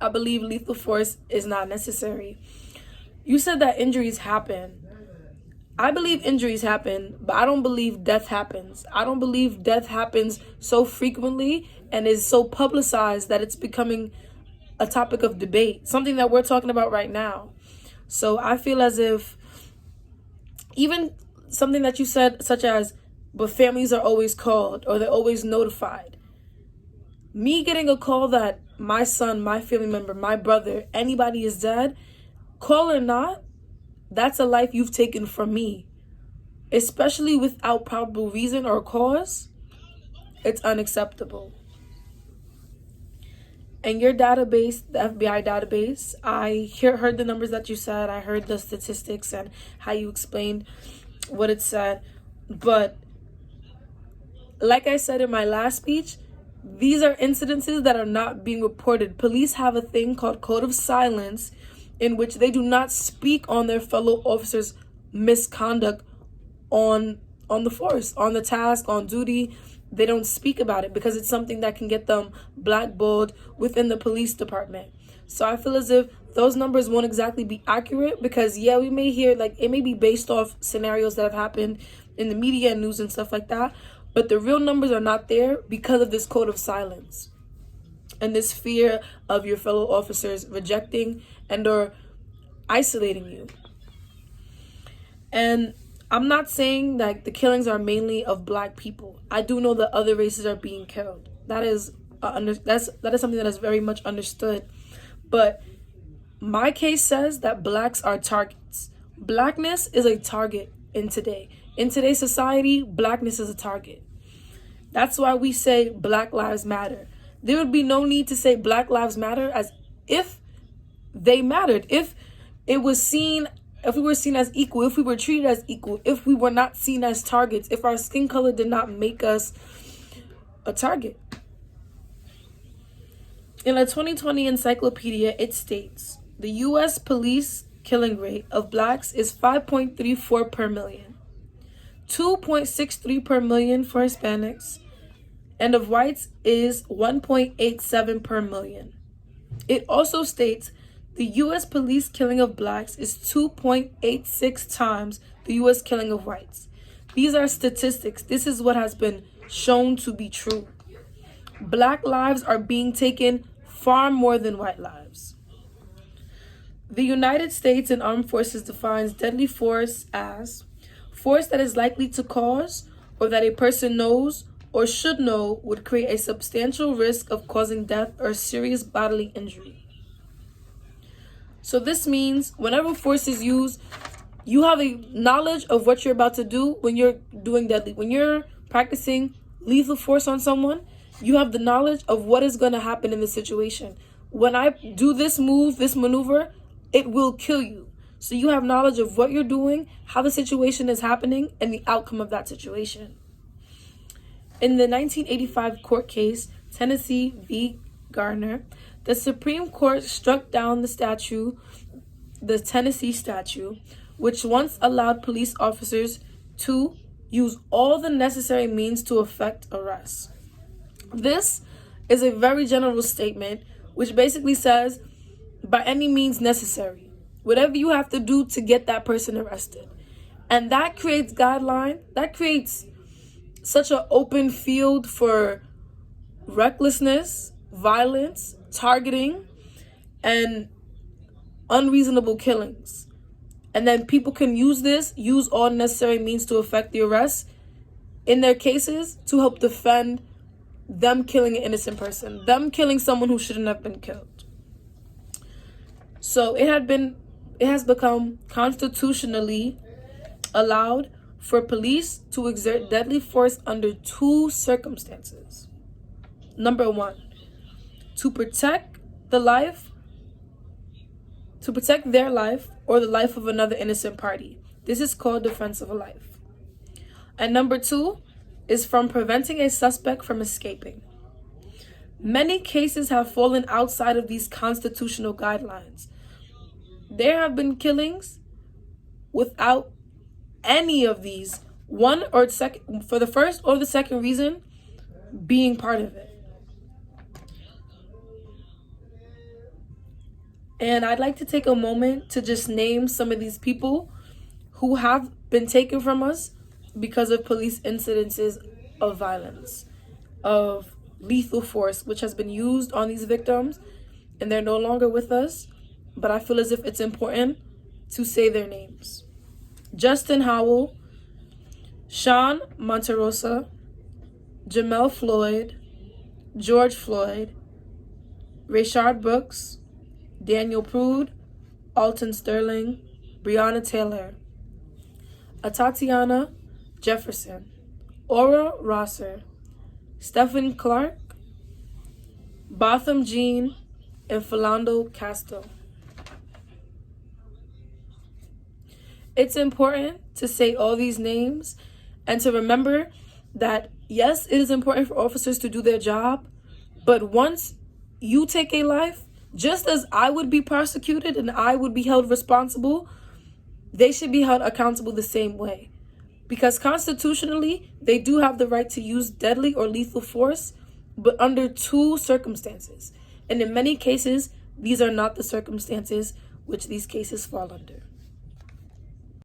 I believe lethal force is not necessary. You said that injuries happen. I believe injuries happen, but I don't believe death happens. I don't believe death happens so frequently and is so publicized that it's becoming a topic of debate, something that we're talking about right now. So I feel as if even something that you said, such as, but families are always called or they're always notified. Me getting a call that my son, my family member, my brother, anybody is dead, call or not, that's a life you've taken from me. Especially without probable reason or cause, it's unacceptable. And your database, the FBI database, I heard the numbers that you said. I heard the statistics and how you explained what it said. But like I said in my last speech, these are incidences that are not being reported. Police have a thing called code of silence in which they do not speak on their fellow officers' misconduct on the force, on the task, on duty. They don't speak about it because it's something that can get them blackballed within the police department. So I feel as if those numbers won't exactly be accurate because, yeah, we may hear, like, it may be based off scenarios that have happened in the media and news and stuff like that, but the real numbers are not there because of this code of silence and this fear of your fellow officers rejecting and or isolating you. And I'm not saying that the killings are mainly of black people. I do know that other races are being killed. That is something that is very much understood. But my case says that blacks are targets. Blackness is a target in today's society. Blackness is a target. That's why we say Black Lives Matter. There would be no need to say Black Lives Matter as if they mattered. If it was seen, if we were seen as equal, if we were treated as equal, if we were not seen as targets, if our skin color did not make us a target. In a 2020 encyclopedia, it states, the U.S. police killing rate of blacks is 5.34 per million, 2.63 per million for Hispanics, and of whites is 1.87 per million. It also states the U.S. police killing of blacks is 2.86 times the U.S. killing of whites. These are statistics. This is what has been shown to be true. Black lives are being taken far more than white lives. The United States and Armed Forces defines deadly force as force that is likely to cause or that a person knows or should know would create a substantial risk of causing death or serious bodily injury. So this means whenever force is used, you have a knowledge of what you're about to do when you're doing deadly. When you're practicing lethal force on someone, you have the knowledge of what is going to happen in the situation. When I do this move, this maneuver, it will kill you. So you have knowledge of what you're doing, how the situation is happening, and the outcome of that situation. In the 1985 court case, Tennessee v. Garner, the Supreme Court struck down the Tennessee statute, which once allowed police officers to use all the necessary means to effect arrest. This is a very general statement, which basically says, by any means necessary, whatever you have to do to get that person arrested. And that creates that creates such an open field for recklessness, violence, targeting, and unreasonable killings. And then people can use all necessary means to effect the arrest in their cases to help defend them killing an innocent person, them killing someone who shouldn't have been killed. So it has become constitutionally allowed for police to exert deadly force under two circumstances. Number one, to protect their life or the life of another innocent party. This is called defense of a life. And number two is from preventing a suspect from escaping. Many cases have fallen outside of these constitutional guidelines. There have been killings without any of these, one or second, for the first or the second reason, being part of it. And I'd like to take a moment to just name some of these people who have been taken from us because of police incidences of violence, of lethal force, which has been used on these victims, and they're no longer with us. But I feel as if it's important to say their names. Justin Howell, Sean Monterosa, Jamel Floyd, George Floyd, Rayshard Brooks, Daniel Prude, Alton Sterling, Breonna Taylor, Atatiana Jefferson, Aura Rosser, Stephen Clark, Botham Jean, and Philando Castile. It's important to say all these names and to remember that, yes, it is important for officers to do their job, but once you take a life, just as I would be prosecuted and I would be held responsible, they should be held accountable the same way. Because constitutionally, they do have the right to use deadly or lethal force, but under two circumstances. And in many cases, these are not the circumstances which these cases fall under.